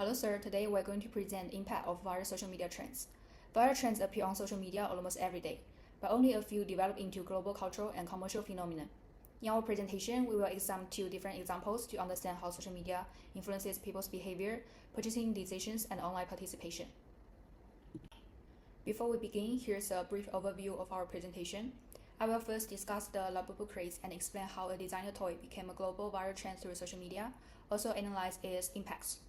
Hello sir, today we're going to present the impact of viral social media trends. Viral trends appear on social media almost every day, but only a few develop into global cultural and commercial phenomena. In our presentation, we will examine two different examples to understand how social media influences people's behavior, purchasing decisions, and online participation. Before we begin, here's a brief overview of our presentation. I will first discuss the Labubu craze and explain how a designer toy became a global viral trend through social media, also analyze its impacts.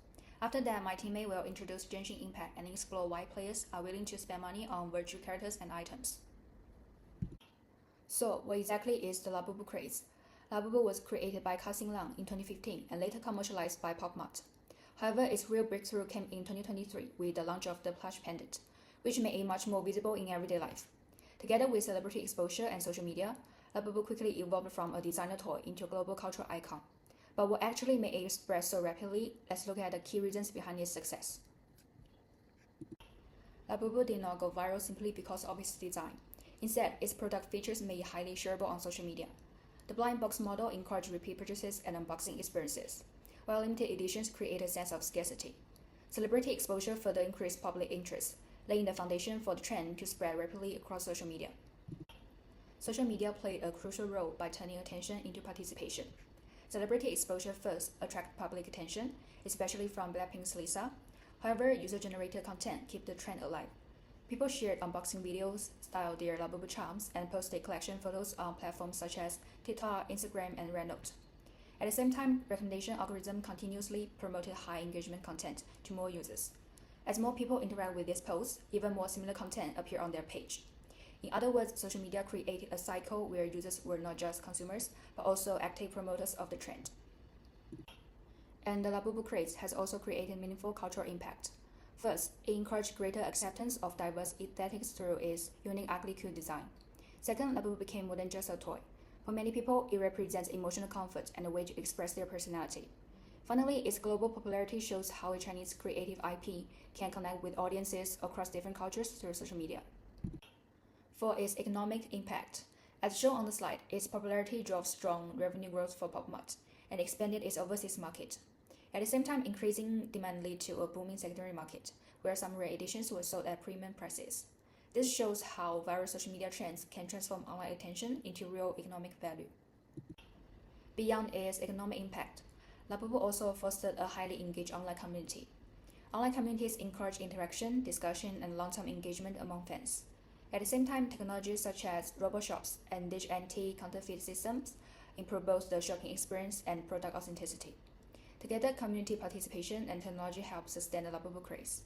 After that, my teammate will introduce Genshin Impact and explore why players are willing to spend money on virtual characters and items. So, what exactly is the Labubu craze? Labubu was created by Ka-Sing Lang in 2015 and later commercialized by PopMart. However, its real breakthrough came in 2023 with the launch of the plush pendant, which made it much more visible in everyday life. Together with celebrity exposure and social media, Labubu quickly evolved from a designer toy into a global cultural icon. But what actually made it spread so rapidly? Let's look at the key reasons behind its success. Labubu did not go viral simply because of its design. Instead, its product features made it highly shareable on social media. The blind box model encouraged repeat purchases and unboxing experiences, while limited editions create a sense of scarcity. Celebrity exposure further increased public interest, laying the foundation for the trend to spread rapidly across social media. Social media played a crucial role by turning attention into participation. Celebrity exposure first attracted public attention, especially from Blackpink's Lisa. However, user-generated content kept the trend alive. People shared unboxing videos, styled their Labubu charms, and posted collection photos on platforms such as TikTok, Instagram, and Rednote. At the same time, recommendation algorithm continuously promoted high engagement content to more users. As more people interact with these posts, even more similar content appear on their page. In other words, social media created a cycle where users were not just consumers, but also active promoters of the trend. And the Labubu craze has also created meaningful cultural impact. First, it encouraged greater acceptance of diverse aesthetics through its unique ugly cute design. Second, Labubu became more than just a toy. For many people, it represents emotional comfort and a way to express their personality. Finally, its global popularity shows how a Chinese creative IP can connect with audiences across different cultures through social media. For its economic impact, as shown on the slide, its popularity drove strong revenue growth for PopMart and expanded its overseas market. At the same time, increasing demand led to a booming secondary market, where some rare editions were sold at premium prices. This shows how viral social media trends can transform online attention into real economic value. Beyond its economic impact, Labubu also fostered a highly engaged online community. Online communities encourage interaction, discussion, and long-term engagement among fans. At the same time, technologies such as RoboShops and digital anti-counterfeit systems improve both the shopping experience and product authenticity. Together, community participation and technology help sustain the Labubu craze.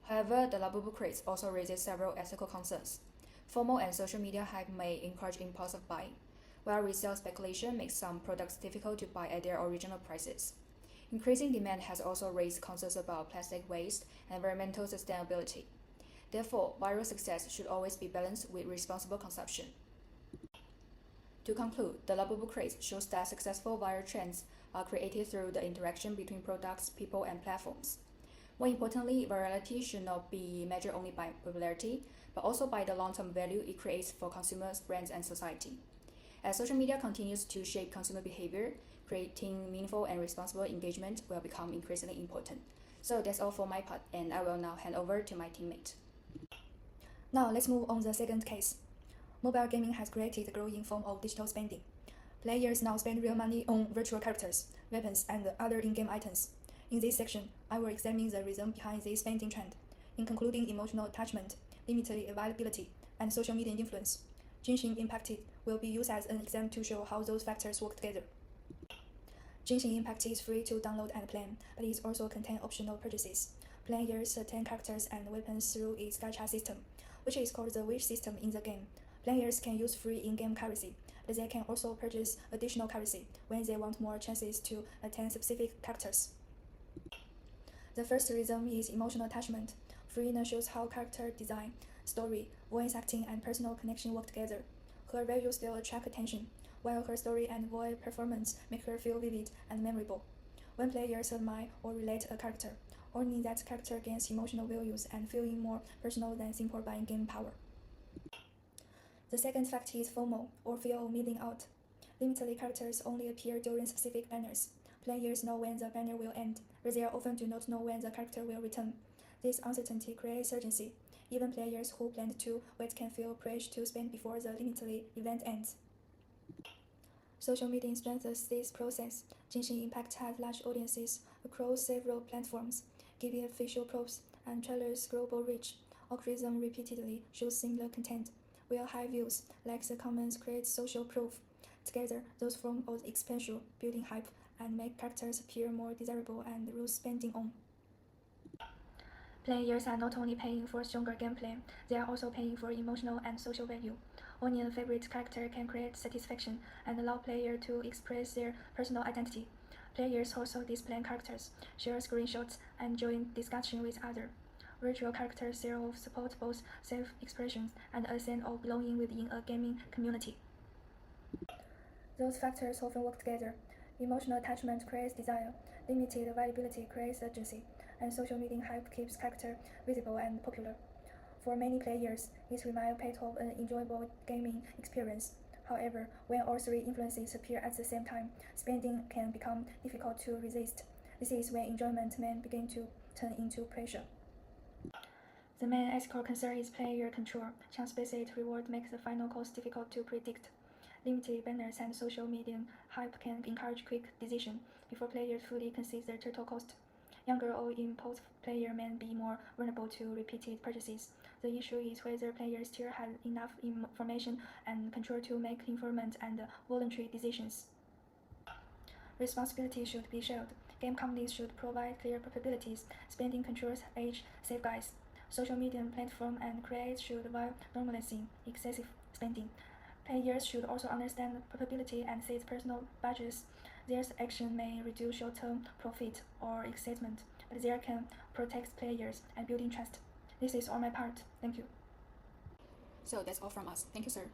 However, the Labubu craze also raises several ethical concerns. FOMO and social media hype may encourage impulsive buying, while resale speculation makes some products difficult to buy at their original prices. Increasing demand has also raised concerns about plastic waste and environmental sustainability. Therefore, viral success should always be balanced with responsible consumption. To conclude, the Labubu craze shows that successful viral trends are created through the interaction between products, people, and platforms. More importantly, virality should not be measured only by popularity, but also by the long-term value it creates for consumers, brands, and society. As social media continues to shape consumer behavior, creating meaningful and responsible engagement will become increasingly important. So that's all for my part, and I will now hand over to my teammate. Now let's move on the second case. Mobile gaming has created a growing form of digital spending. Players now spend real money on virtual characters, weapons, and other in-game items. In this section, I will examine the reason behind this spending trend, including emotional attachment, limited availability, and social media influence. Genshin Impact will be used as an example to show how those factors work together. Genshin Impact is free to download and play, but it also contains optional purchases. Players attain characters and weapons through its gacha system, which is called the wish system in the game. Players can use free in-game currency, but they can also purchase additional currency when they want more chances to attain specific characters. The first reason is emotional attachment. Freeness shows how character design, story, voice acting, and personal connection work together. Her values still attract attention, while her story and voice performance make her feel vivid and memorable. When players admire or relate a character, only that character gains emotional values and feeling more personal than simple buying game power. The second fact is FOMO, or fear of missing out. Limited characters only appear during specific banners. Players know when the banner will end, but they often do not know when the character will return. This uncertainty creates urgency. Even players who planned to wait can feel pressure to spend before the limited event ends. Social media strengthens this process. Genshin Impact has large audiences across several platforms, giving official proofs and trailers global reach. Algorithm repeatedly shows similar content, while high views, like the comments, create social proof. Together, those form of exposure, building hype, and make characters appear more desirable and worth spending on. Players are not only paying for stronger gameplay, they are also paying for emotional and social value. Owning a favorite character can create satisfaction and allow players to express their personal identity. Players also display characters, share screenshots, and join discussion with others. Virtual characters serve support both self-expression and a sense of belonging within a gaming community. Those factors often work together. Emotional attachment creates desire, limited availability creates urgency, and social media hype keeps character visible and popular. For many players, it remains part of an enjoyable gaming experience. However, when all three influences appear at the same time, spending can become difficult to resist. This is when enjoyment may begin to turn into pressure. The main ethical concern is player control. Chance-based reward makes the final cost difficult to predict. Limited banners and social media hype can encourage quick decisions before players fully consider their total cost. Younger or impulsive players may be more vulnerable to repeated purchases. The issue is whether players still have enough information and control to make informed and voluntary decisions. Responsibility should be shared. Game companies should provide clear capabilities, spending controls, age safeguards. Social media platforms and creators should avoid normalizing excessive spending. Players should also understand probability and set personal budgets. Their action may reduce short-term profit or excitement, but they can protect players and building trust. This is all my part. Thank you. So that's all from us. Thank you, sir.